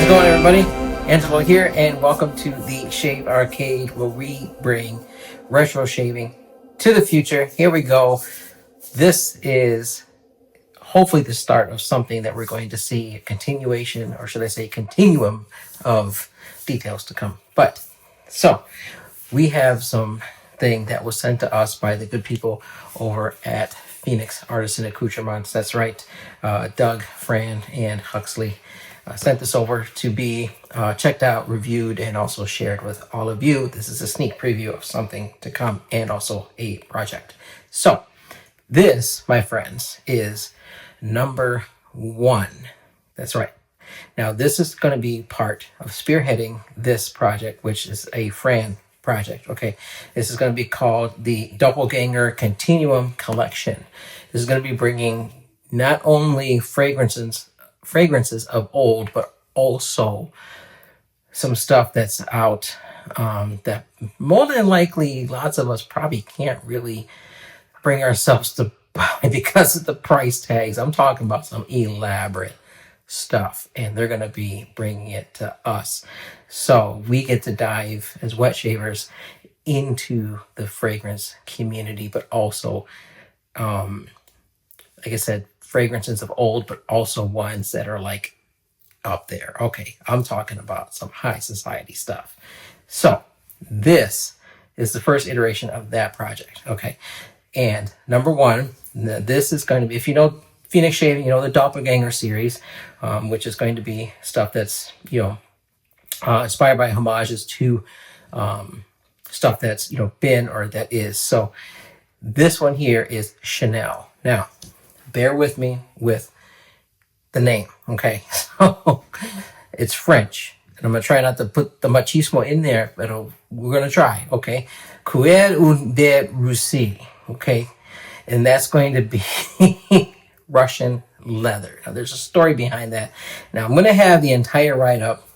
it going, everybody? Angelo here, and welcome to the Shave Arcade, where we bring retro shaving to the future. Here we go. This is hopefully the start of something that we're going to see a continuation, or should I say continuum of details to come. But so we have something that was sent to us by the good people over at Phoenix Artisan Accoutrements. That's right, Doug, Fran, and Huxley sent this over to be checked out, reviewed, and also shared with all of you. This is a sneak preview of something to come and also a project. So this, my friends, is No.1. That's right. Now this is going to be part of spearheading this project, which is a Fran project. Okay, this is going to be called the Doppelgänger Continuum Collection. This is going to be bringing not only fragrances of old, but also some stuff that's out that more than likely lots of us probably can't really bring ourselves to buy because of the price tags. I'm talking about some elaborate stuff, and they're going to be bringing it to us. So we get to dive as wet shavers into the fragrance community, but also, like I said, fragrances of old, but also ones that are like up there. Okay, I'm talking about some high society stuff. So this is the first iteration of that project. Okay, and No.1, this is going to be, if you know Phoenix Shaving, you know the Doppelganger series, which is going to be stuff that's, inspired by homages to stuff that's, been or that is. So this one here is Chanel. Now, bear with me with the name, okay? So it's French, and I'm gonna try not to put the machismo in there, but we're gonna try, okay? Cuir De Russie, okay? And that's going to be Russian leather. Now, there's a story behind that. Now, I'm gonna have the entire write-up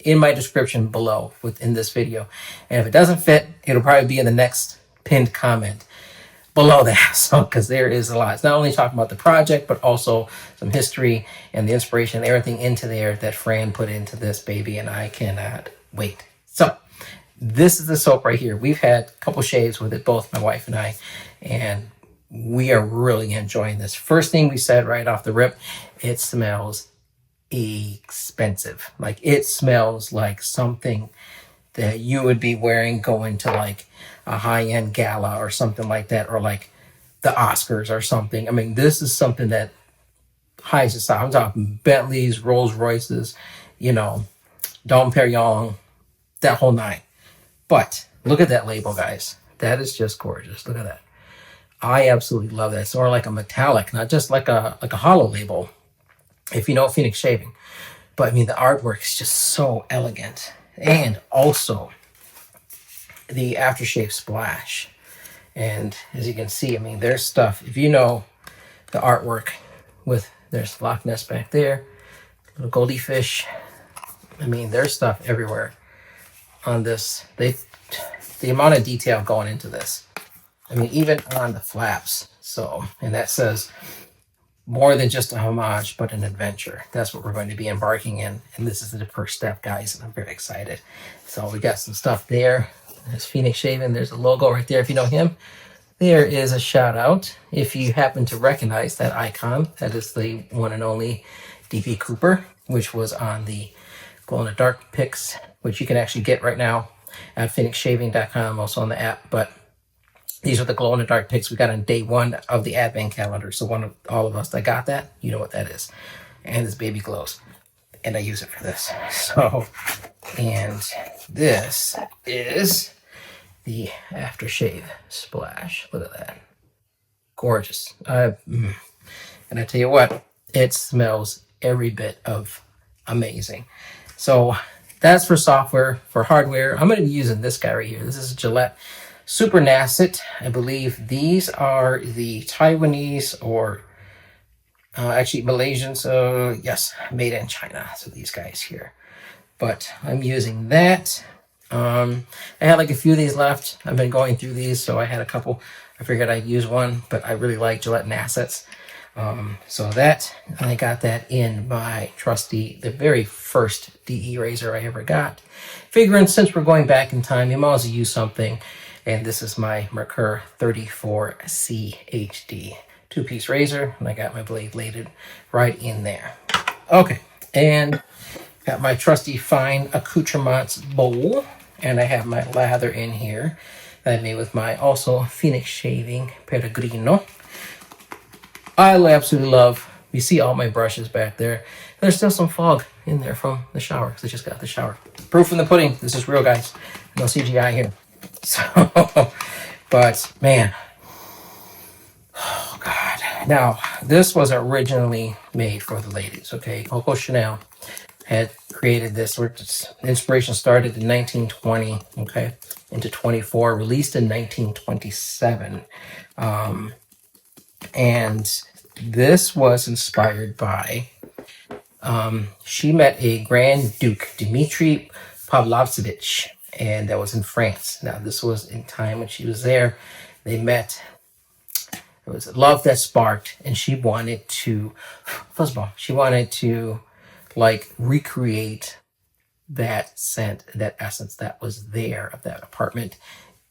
in my description below within this video, and if it doesn't fit, it'll probably be in the next pinned comment below that. So because there is a lot, it's not only talking about the project, but also some history and the inspiration, everything into there that Fran put into this baby, and I cannot wait. So this is the soap right here. We've had a couple shaves with it, both my wife and I, and we are really enjoying this. First thing we said right off the rip, it smells expensive. Like, it smells like something that you would be wearing going to like a high-end gala or something like that, or like the Oscars or something. I mean, this is something that high society, I'm talking Bentleys, Rolls Royces, Dom Perignon, that whole nine. But look at that label, guys. That is just gorgeous. Look at that. I absolutely love that. It's more like a metallic, not just like a hollow label, if you know Phoenix Shaving. But I mean, the artwork is just so elegant. And also the aftershave splash. And as you can see, I mean, there's stuff, if you know the artwork with, there's Loch Ness back there, little goldie fish. I mean, there's stuff everywhere on this. The amount of detail going into this. I mean, even on the flaps. So, and that says more than just a homage, but an adventure. That's what we're going to be embarking in. And this is the first step, guys, and I'm very excited. So we got some stuff there. There's Phoenix Shaving. There's a logo right there if you know him. There is a shout out if you happen to recognize that icon. That is the one and only DP Cooper, which was on the glow in the dark pics, which you can actually get right now at phoenixshaving.com, also on the app. But these are the glow in the dark pics we got on day one of the advent calendar. So one of all of us that got that, you know what that is. And this baby glows. And I use it for this. So, and this is the aftershave splash. Look at that. Gorgeous. And I tell you what, it smells every bit of amazing. So that's for software. For hardware, I'm going to be using this guy right here. This is a Gillette Super Nasset. I believe these are the Taiwanese or actually Malaysians. Yes, made in China. So these guys here. But I'm using that. I had like a few of these left. I've been going through these, so I had a couple. I figured I'd use one, but I really like Gillette Nassets. So that, I got that in my trusty, the very first DE razor I ever got. Figuring since we're going back in time, you might as well use something. And this is my Merkur 34C HD 2-piece razor. And I got my blade bladed right in there. Okay, and got my trusty fine accoutrements bowl. And I have my lather in here that I made with my also Phoenix Shaving Peregrino. I absolutely love, you see all my brushes back there. There's still some fog in there from the shower, because I just got out the shower. Proof in the pudding, this is real, guys. No CGI here. So, but man, oh God. Now, this was originally made for the ladies, okay? Coco Chanel had created this. Inspiration started in 1920, okay, into 24, released in 1927. And this was inspired by, she met a Grand Duke Dimitri Pavlovitch, and that was in France. Now, this was in time when she was there. They met. It was love that sparked, and she wanted to, first of all, she wanted to like recreate that scent, that essence that was there of that apartment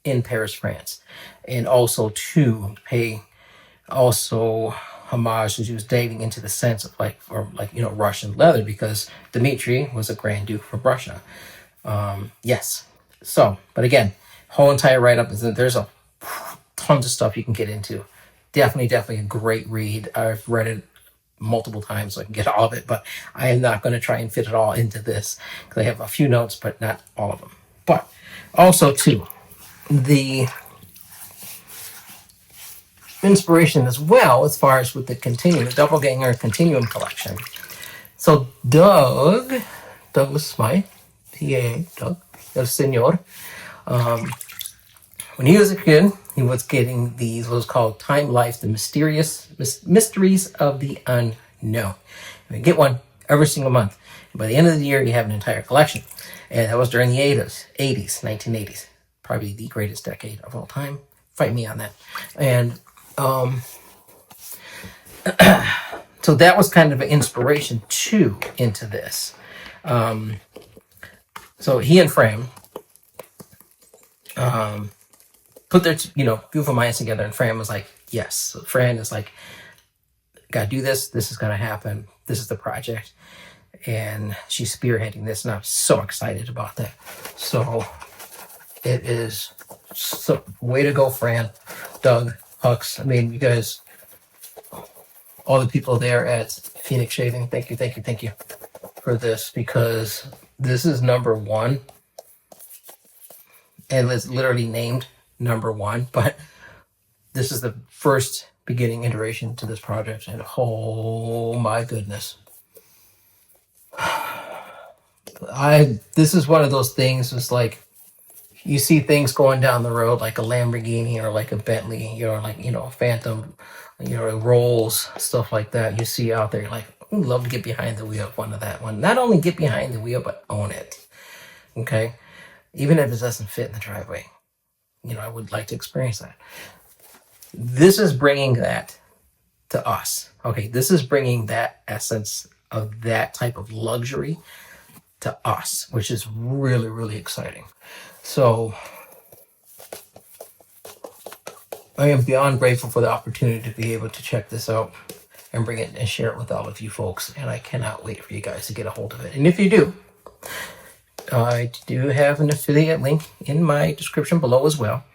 in Paris, France, and also to pay also homage, she was diving into the sense of Russian leather, because Dmitri was a Grand Duke from Russia. Yes. So, but again, whole entire write-up is that there's a tons of stuff you can get into. Definitely a great read. I've read it multiple times so I can get all of it, but I am not going to try and fit it all into this, because I have a few notes, but not all of them. But also too, the inspiration as well, as far as with the Doppelgänger Continuum collection. So Doug was my PA, Doug, El Senor. When he was a kid, he was getting these, what was called Time Life, the Mysteries of the Unknown. You get one every single month. And by the end of the year, you have an entire collection. And that was during the 1980s. Probably the greatest decade of all time. Fight me on that. And so that was kind of an inspiration too into this. So he and Fram put their beautiful minds together, and Fran was like, yes. So Fran is like, gotta do this. This is gonna happen. This is the project. And she's spearheading this, and I'm so excited about that. So it is so way to go, Fran, Doug, Hux. I mean, you guys, all the people there at Phoenix Shaving, thank you for this, because this is #1, and it's literally named #1, but this is the first beginning iteration to this project, and oh my goodness. This is one of those things, it's like, you see things going down the road like a Lamborghini or like a Bentley, Phantom, Rolls, stuff like that. You see out there, you're like, I'd love to get behind the wheel of one of that one. Not only get behind the wheel, but own it. Okay? Even if it doesn't fit in the driveway. I would like to experience that. This is bringing that to us. Okay? This is bringing that essence of that type of luxury to us, which is really, really exciting. So I am beyond grateful for the opportunity to be able to check this out and bring it and share it with all of you folks. And I cannot wait for you guys to get a hold of it. And if you do, I do have an affiliate link in my description below as well.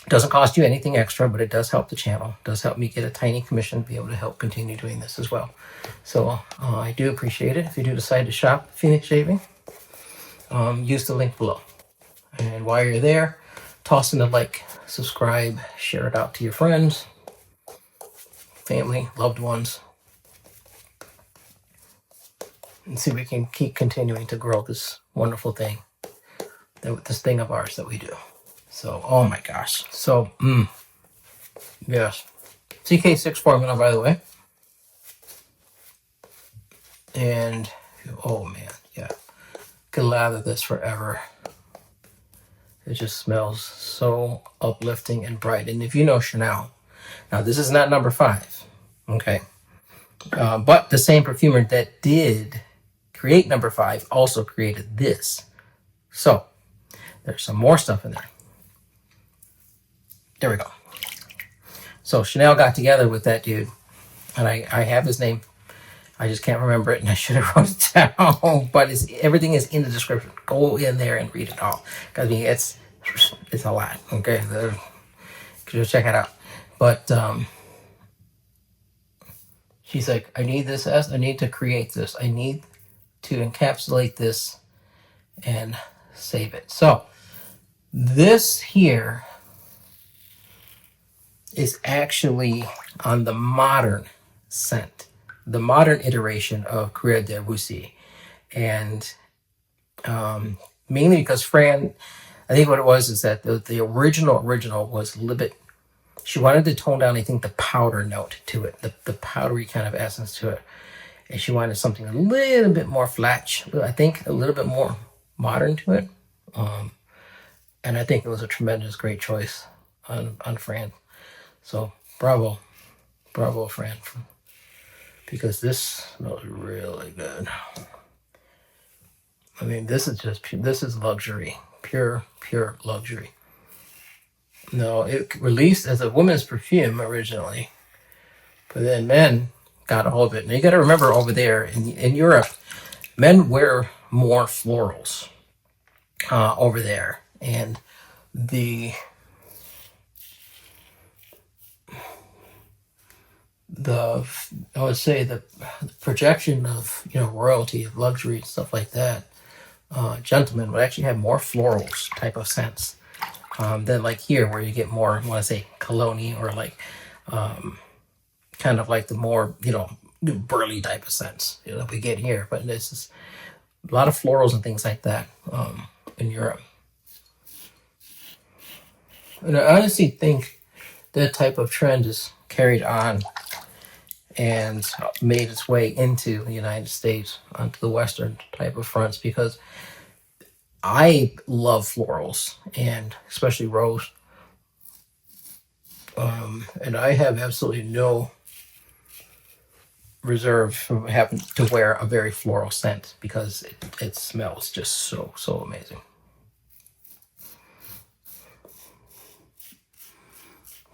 Doesn't cost you anything extra, but it does help the channel. It does help me get a tiny commission to be able to help continue doing this as well. So I do appreciate it. If you do decide to shop Phoenix Shaving, use the link below. And while you're there, toss in a like, subscribe, share it out to your friends, family, loved ones, and see if we can keep continuing to grow this wonderful thing, this thing of ours that we do. So, oh my gosh. So, yes. CK6 formula, by the way. And, oh man, yeah. Can lather this forever. It just smells so uplifting and bright. And if you know Chanel, now this is not #5. Okay. But the same perfumer that did create number 5 also created this. So there's some more stuff in there. There we go. So Chanel got together with that dude, and I have his name. I just can't remember it, and I should have wrote it down. But everything is in the description. Go in there and read it all. Because I mean, it's a lot. Okay, just check it out. But she's like, I need this. I need to create this. I need to encapsulate this and save it. So this here is actually on the modern scent, the modern iteration of Cuir De Russie. And mainly because Fran, I think what it was is that the original was a little bit, she wanted to tone down, I think, the powder note to it, the powdery kind of essence to it. And she wanted something a little bit more flat, I think a little bit more modern to it. And I think it was a tremendous, great choice on Fran. So bravo, Fran, because this smells really good. I mean, this is luxury, pure luxury. No, it released as a woman's perfume originally, but then men got a hold of it. And you got to remember, over there in Europe, men wear more florals over there, and I would say the projection of royalty, of luxury, stuff like that. Gentlemen would actually have more florals type of scents than like here, where you get more, I want to say, cologne, or like kind of like the more burly type of scents we get here. But this is a lot of florals and things like that in Europe. And I honestly think that type of trend is carried on and made its way into the United States, onto the Western type of fronts, because I love florals, and especially rose. And I have absolutely no reserve from having to wear a very floral scent, because it smells just so amazing.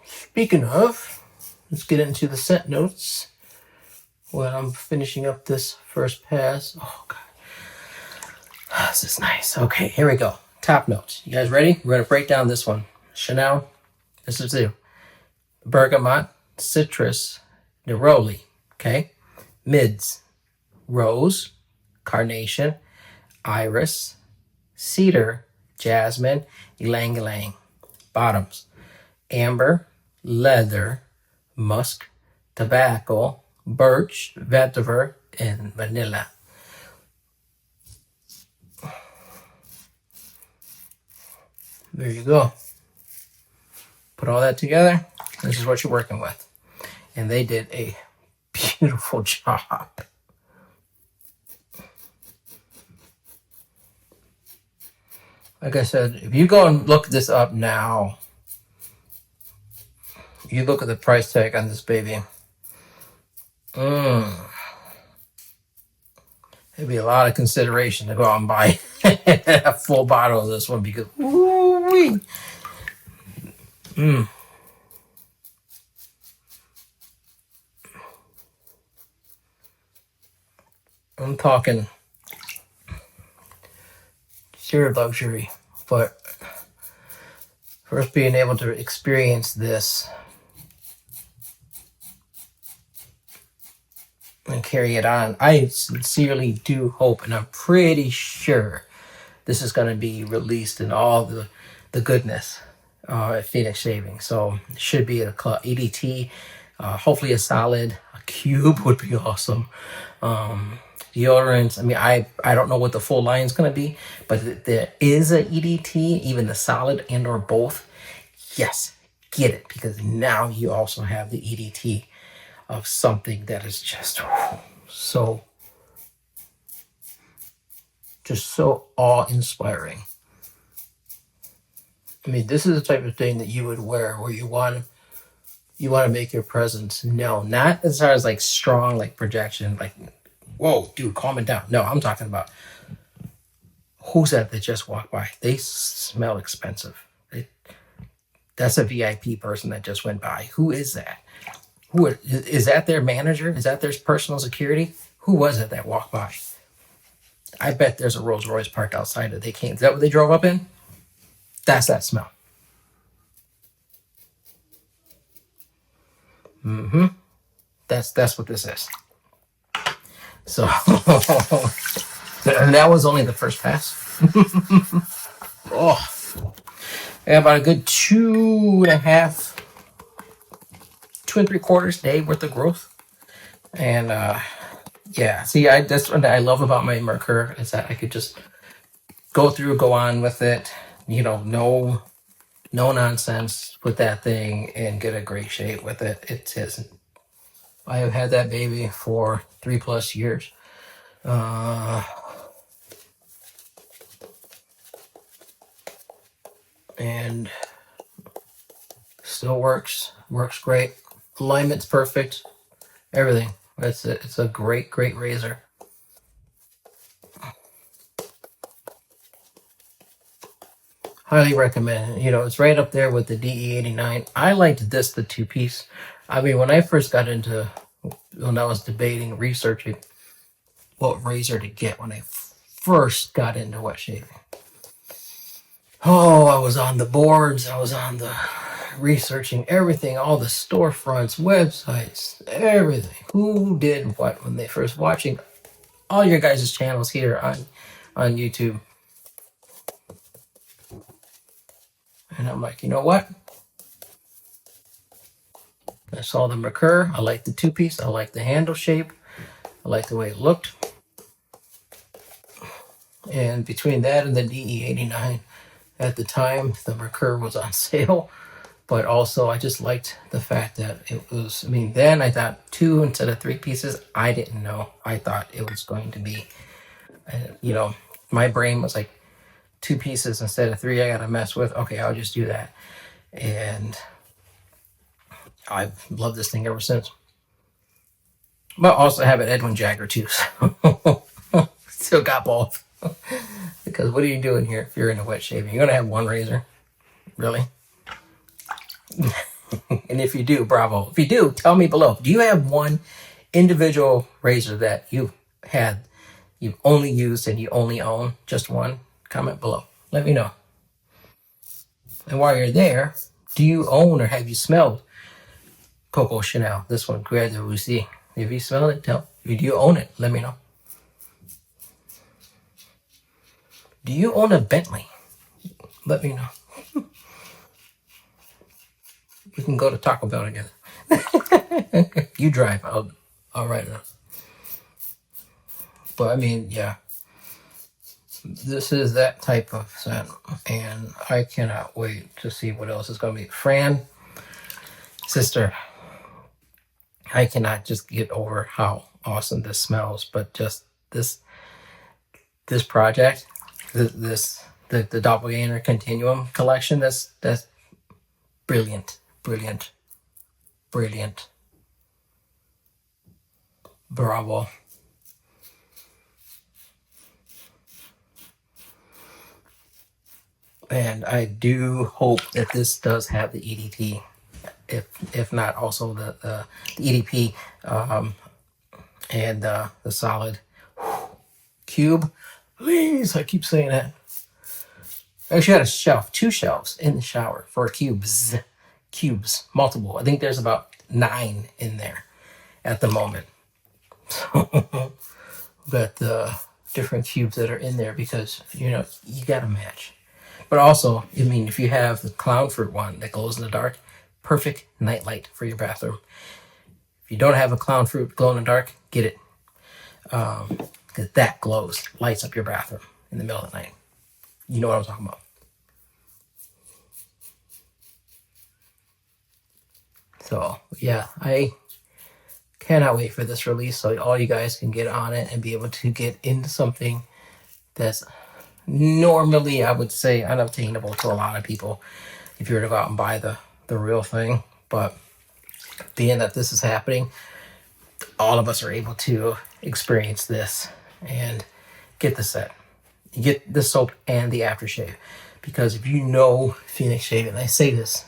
Speaking of, let's get into the scent notes when I'm finishing up this first pass. Oh, God. This is nice. Okay, here we go. Top notes. You guys ready? We're going to break down this one. Chanel, this is you. Bergamot, citrus, Neroli. Okay. Mids, rose, carnation, iris, cedar, jasmine, Ylang-Ylang. Bottoms, amber, leather, musk, tobacco, birch, vetiver, and vanilla. There you go. Put all that together. This is what you're working with. And they did a beautiful job. Like I said, if you go and look this up now, you look at the price tag on this baby. It'd be a lot of consideration to go out and buy a full bottle of this one, because woo-wee. I'm talking sheer luxury, but first being able to experience this and carry it on, I sincerely do hope, and I'm pretty sure this is going to be released in all the goodness at Phoenix Shaving. So it should be a EDT, hopefully a solid. A cube would be awesome. Deodorants, I mean, I don't know what the full line is going to be, but there is a EDT, even the solid and or both. Yes, get it, because now you also have the EDT of something that is just so awe-inspiring. I mean, this is the type of thing that you would wear where you want You want to make your presence known, not as far as like strong, like projection, like, whoa, dude, calm it down. No, I'm talking about who's that just walked by? They smell expensive. That's a VIP person that just went by. Who is that? Who is that? Their manager? Is that their personal security? Who was it that walked by? I bet there's a Rolls Royce parked outside that they came. Is that what they drove up in? That's that smell. Mm-hmm. That's what this is. So, and that was only the first pass. Oh, I got about a good 2.5, 2 3/4 day worth of growth. And yeah, see, that's what I love about my Merkur is that I could just go on with it. You know, no nonsense with that thing and get a great shape with it. It isn't. I have had that baby for 3+ years. And still works great. Alignment's perfect. Everything. It's a great razor. Highly recommend. You know, it's right up there with the DE89. I liked this, the 2-piece. I mean, when I first got into, when I was debating, researching what razor to get when I first got into wet shaving. Oh, I was on the boards. I was on the researching everything, all the storefronts, websites, everything. Who did what when they first watching all your guys' channels here on YouTube. And I'm like, you know what? I saw the Merkur. I like the 2-piece. I like the handle shape. I like the way it looked. And between that and the DE89, at the time, the Merkur was on sale. But also, I just liked the fact that it was, I mean, then I thought 2 instead of 3 pieces. I didn't know. I thought it was going to be, you know, my brain was like 2 pieces instead of 3. I got to mess with. Okay, I'll just do that. And I've loved this thing ever since. But also have an Edwin Jagger too. So still got both. Because what are you doing here if you're into wet shaving? You're going to have one razor. Really? And if you do, bravo. If you do, tell me below. Do you have one individual razor that you've only used and you only own? Just one? Comment below. Let me know. And while you're there, do you own or have you smelled Coco Chanel? This one, Cuir De Russie. If you smell it, do you own it? Let me know. Do you own a Bentley? Let me know. We can go to Taco Bell together. You drive. I'll write it up. But I mean, yeah. This is that type of scent. And I cannot wait to see what else is going to be. Fran, sister, I cannot just get over how awesome this smells. But just this project, the Doppelgänger Continuum collection, that's brilliant. Bravo. And I do hope that this does have the EDP, if not also the EDP and the solid cube. Please, I keep saying that. I actually had 2 shelves in the shower for cubes, multiple. I think there's about 9 in there at the moment. So got the different cubes that are in there because, you know, you got to match. But also, I mean, if you have the clown fruit one that glows in the dark, perfect night light for your bathroom. If you don't have a clown fruit glow in the dark, get it. Because that glows, lights up your bathroom in the middle of the night. You know what I'm talking about. So, yeah, I cannot wait for this release so all you guys can get on it and be able to get into something that's normally, I would say, unobtainable to a lot of people if you were to go out and buy the real thing. But being that this is happening, all of us are able to experience this and get the set. You get the soap and the aftershave. Because if you know Phoenix Shaving, I say this,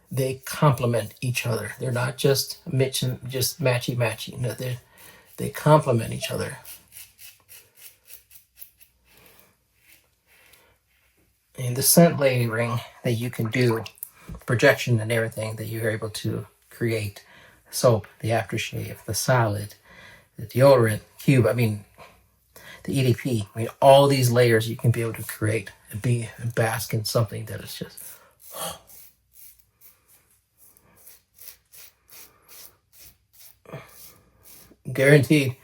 they complement each other. They're not just matchy. No, they complement each other. And the scent layering that you can do, projection and everything that you're able to create, soap, the aftershave, the solid, the deodorant, cube, the EDP, all these layers you can be able to create and bask in something that is just, guaranteed.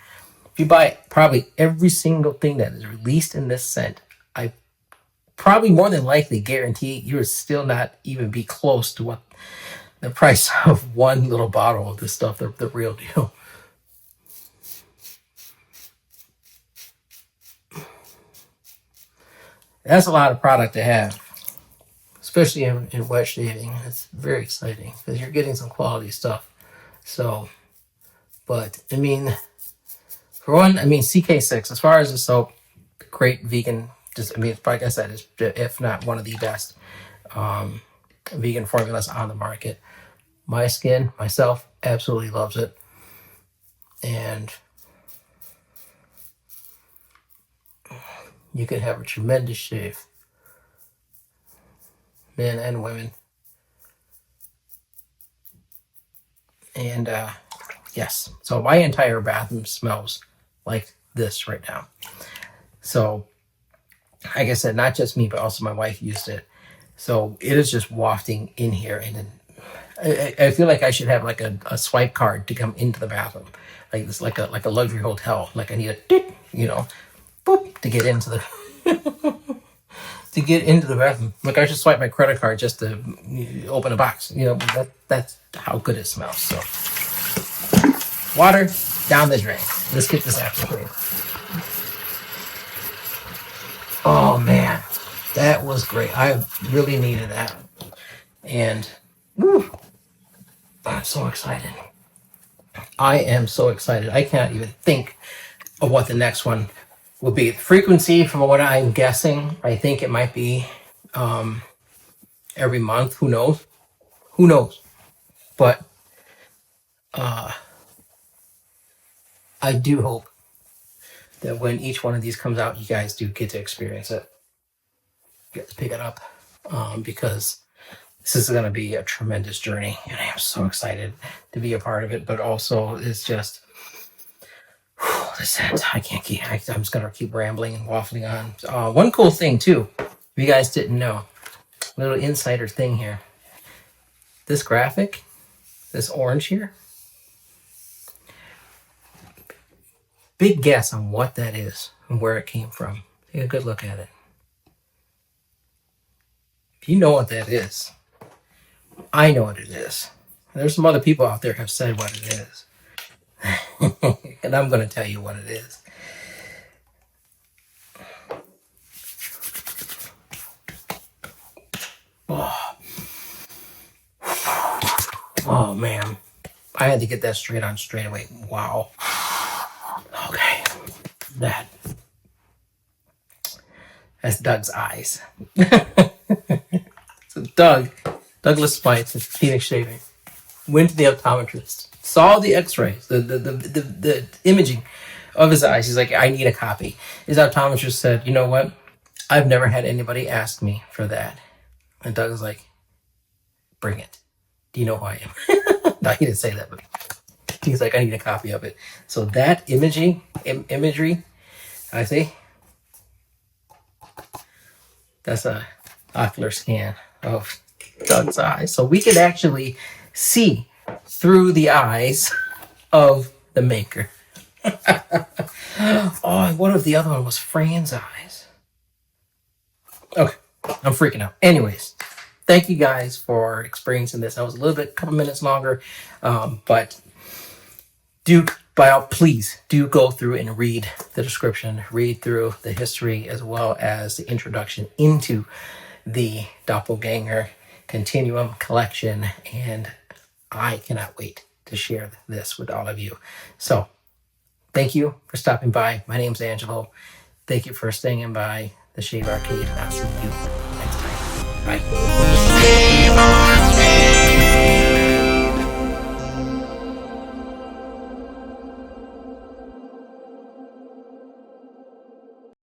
If you buy probably every single thing that is released in this scent, I probably more than likely guarantee you will still not even be close to what the price of one little bottle of this stuff, the real deal. That's a lot of product to have, especially in wet shaving. It's very exciting because you're getting some quality stuff. So, but for one, CK6, as far as the soap, great vegan, like I said, is if not one of the best vegan formulas on the market. My skin, myself, absolutely loves it. And you can have a tremendous shave, men and women. And yes, so my entire bathroom smells like this right now. So, like I said, not just me, but also my wife used it. So it is just wafting in here. And then I feel like I should have like a swipe card to come into the bathroom. Like this, like a luxury hotel. Like I need a, boop, to get into the bathroom. Like I should swipe my credit card just to open a box. That's how good it smells. So water down the drain. Let's get this aftershave. Oh man, that was great. I really needed that. And whew, I'm so excited. I am so excited. I can't even think of what the next one will be. Frequency, from what I'm guessing, I think it might be every month. Who knows? But I do hope that when each one of these comes out, you guys do get to experience it. Get to pick it up. Because this is going to be a tremendous journey. And I am so excited to be a part of it. But also, it's just, the scent. I'm just going to keep rambling and waffling on. One cool thing, too, if you guys didn't know, little insider thing here. This graphic, this orange here, big guess on what that is and where it came from. Take a good look at it. If you know what that is, I know what it is. There's some other people out there have said what it is. And I'm going to tell you what it is. Oh man. I had to get that straight on straight away. Wow. Okay. That's Doug's eyes. So Douglas Spites at Phoenix Shaving, went to the optometrist, saw the x-rays, the imaging of his eyes. He's like, I need a copy. His optometrist said, you know what? I've never had anybody ask me for that. And Doug was like, bring it. Do you know who I am? No, he didn't say that, but he's like, I need a copy of it. So that imagery, I see, that's a ocular scan of Doug's eyes. So we could actually see through the eyes of the maker. Oh, and what if the other one was Fran's eyes? Okay, I'm freaking out. Anyways, thank you guys for experiencing this. That was a couple minutes longer, but please do go through and read the description, read through the history, as well as the introduction into the Doppelganger Continuum collection. And I cannot wait to share this with all of you. So thank you for stopping by. My name's Angelo. Thank you for staying by the Shave Arcade, and I'll see you next time. Bye.